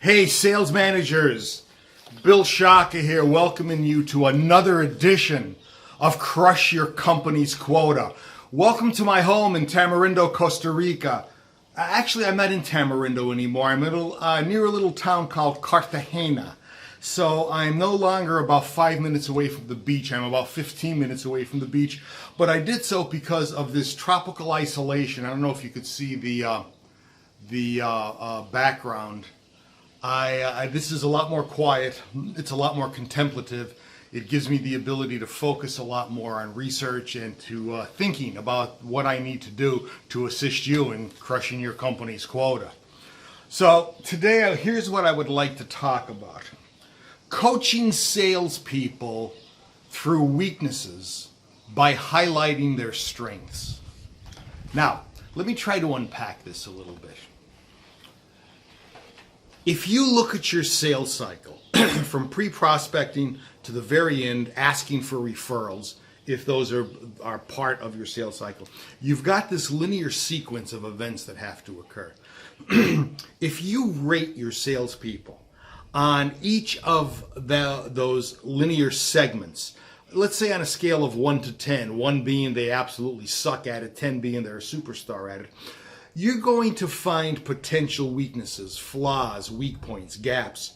Hey, sales managers, Bill Shaka here, welcoming you to another edition of Crush Your Company's Quota. Welcome to my home in Tamarindo, Costa Rica. Actually, I'm not in Tamarindo anymore. I'm near a little town called Cartagena. So I'm no longer about 5 minutes away from the beach. I'm about 15 minutes away from the beach. But I did so because of this tropical isolation. I don't know if you could see the background. This is a lot more quiet. It's a lot more contemplative. It gives me the ability to focus a lot more on research and to thinking about what I need to do to assist you in crushing your company's quota. So today, here's what I would like to talk about. Coaching salespeople through weaknesses by highlighting their strengths. Now, let me try to unpack this a little bit. If you look at your sales cycle, from pre-prospecting to the very end, asking for referrals, if those are part of your sales cycle, you've got this linear sequence of events that have to occur. If you rate your salespeople on each of those linear segments, let's say on a scale of 1 to 10, 1 being they absolutely suck at it, 10 being they're a superstar at it, you're going to find potential weaknesses, flaws, weak points, gaps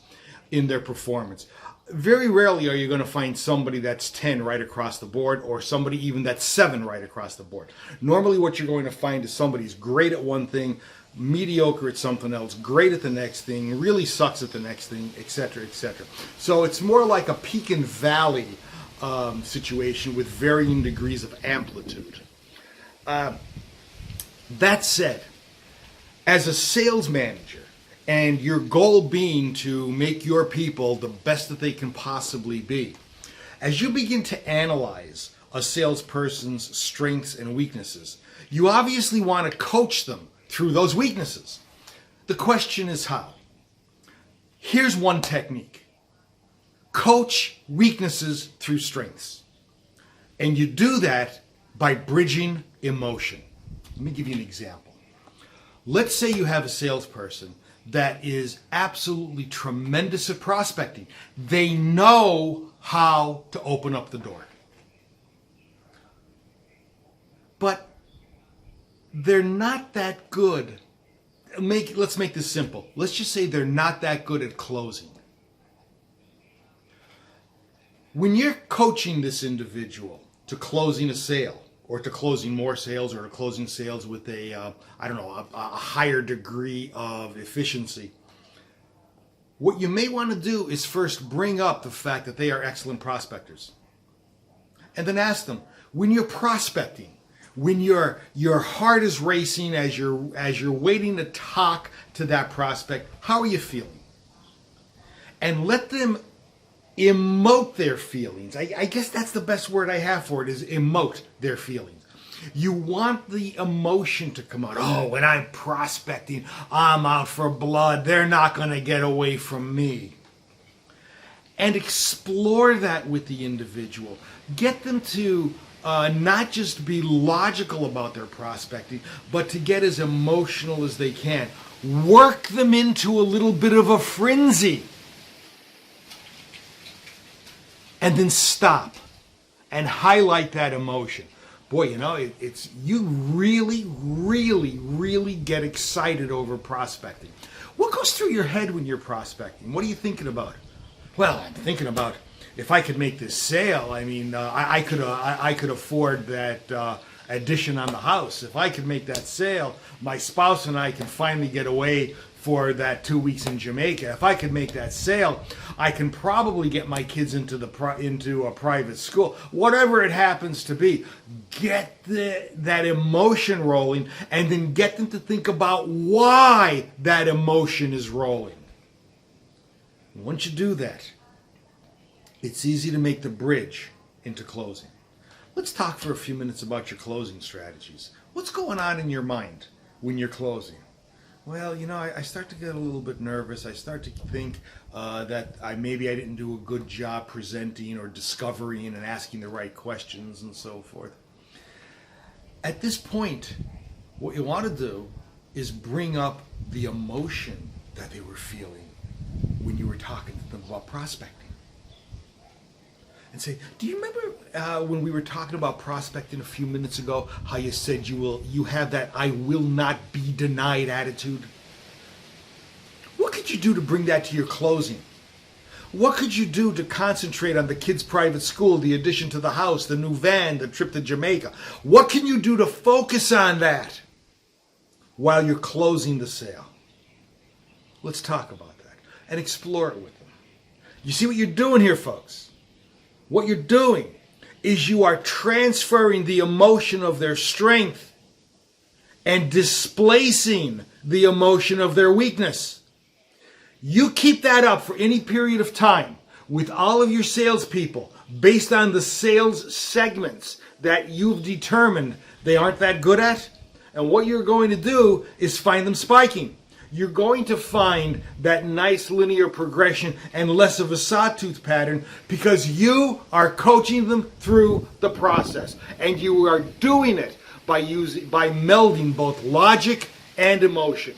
in their performance. Very rarely are you going to find somebody that's 10 right across the board or somebody even that's 7 right across the board. Normally what you're going to find is somebody's great at one thing, mediocre at something else, great at the next thing, really sucks at the next thing, etc., etc. So it's more like a peak and valley situation with varying degrees of amplitude. That said, as a sales manager, and your goal being to make your people the best that they can possibly be, as you begin to analyze a salesperson's strengths and weaknesses, you obviously want to coach them through those weaknesses. The question is how? Here's one technique. Coach weaknesses through strengths. And you do that by bridging emotion. Let me give you an example. Let's say you have a salesperson that is absolutely tremendous at prospecting. They know how to open up the door. But they're not that good. Let's make this simple. Let's just say they're not that good at closing. When you're coaching this individual to closing a sale, or to closing more sales, or to closing sales with a higher degree of efficiency, what you may want to do is first bring up the fact that they are excellent prospectors. And then ask them, when you're prospecting, when your heart is racing as you're waiting to talk to that prospect, how are you feeling? And let them emote their feelings. I guess that's the best word I have for it, is emote their feelings. You want the emotion to come out. Oh, when I'm prospecting, I'm out for blood. They're not going to get away from me. And explore that with the individual. Get them to not just be logical about their prospecting, but to get as emotional as they can. Work them into a little bit of a frenzy. And then stop and highlight that emotion. Boy, you really, really, really get excited over prospecting. What goes through your head when you're prospecting? What are you thinking about? Well, I'm thinking about if I could make this sale. I mean, I could afford that addition on the house. If I could make that sale, my spouse and I can finally get away for that 2 weeks in Jamaica. If I could make that sale, I can probably get my kids into a private school. Whatever it happens to be, get that emotion rolling, and then get them to think about why that emotion is rolling. And once you do that, it's easy to make the bridge into closing. Let's talk for a few minutes about your closing strategies. What's going on in your mind when you're closing? Well, I start to get a little bit nervous. I start to think that maybe I didn't do a good job presenting or discovering and asking the right questions and so forth. At this point, what you want to do is bring up the emotion that they were feeling when you were talking to them about prospecting. And say, do you remember when we were talking about prospecting a few minutes ago, how you said you have that I will not be denied attitude? What could you do to bring that to your closing? What could you do to concentrate on the kids' private school, the addition to the house, the new van, the trip to Jamaica? What can you do to focus on that while you're closing the sale? Let's talk about that and explore it with them. You see what you're doing here, folks? What you're doing is you are transferring the emotion of their strength and displacing the emotion of their weakness. You keep that up for any period of time with all of your salespeople based on the sales segments that you've determined they aren't that good at. And what you're going to do is find them spiking. You're going to find that nice linear progression and less of a sawtooth pattern because you are coaching them through the process. And you are doing it by melding both logic and emotion.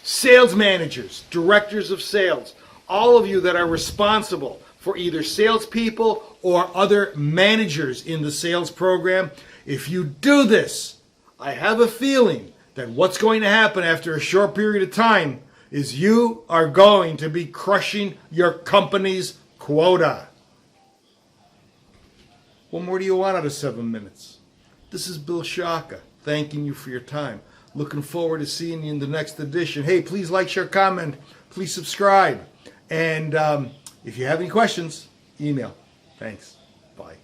Sales managers, directors of sales, all of you that are responsible for either salespeople or other managers in the sales program, if you do this, I have a feeling that what's going to happen after a short period of time is you are going to be crushing your company's quota. What more do you want out of 7 minutes? This is Bill Shaka, thanking you for your time. Looking forward to seeing you in the next edition. Hey, please like, share, comment. Please subscribe. And if you have any questions, email. Thanks. Bye.